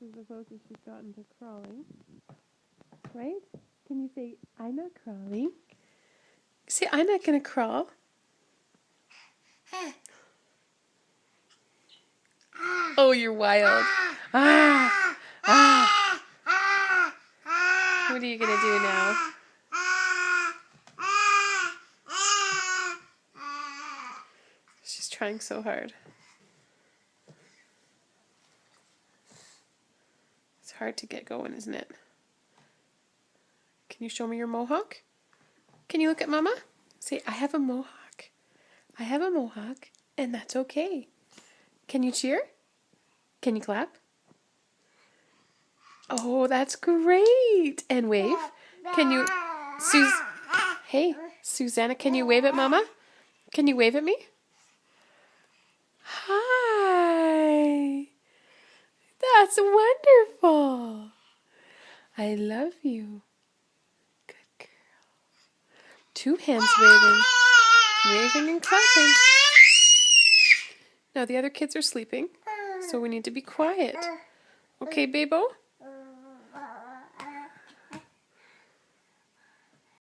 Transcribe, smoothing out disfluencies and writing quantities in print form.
is the closest she's gotten to crawling. Right? Can you say, I'm not crawling? Say, I'm not going to crawl. Oh, you're wild. Ah! Ah! What are you going to do now? She's trying so hard. It's hard to get going, isn't it? Can you show me your mohawk? Can you look at Mama? Say, I have a mohawk. I have a mohawk, and that's okay. Can you cheer? Can you clap? Oh, that's great. And wave. Can you, hey, Susanna, can you wave at Mama? Can you wave at me? Hi. That's wonderful. I love you. Good girl. Two hands waving. Waving and clapping. Now the other kids are sleeping, so we need to be quiet. Okay, Babo?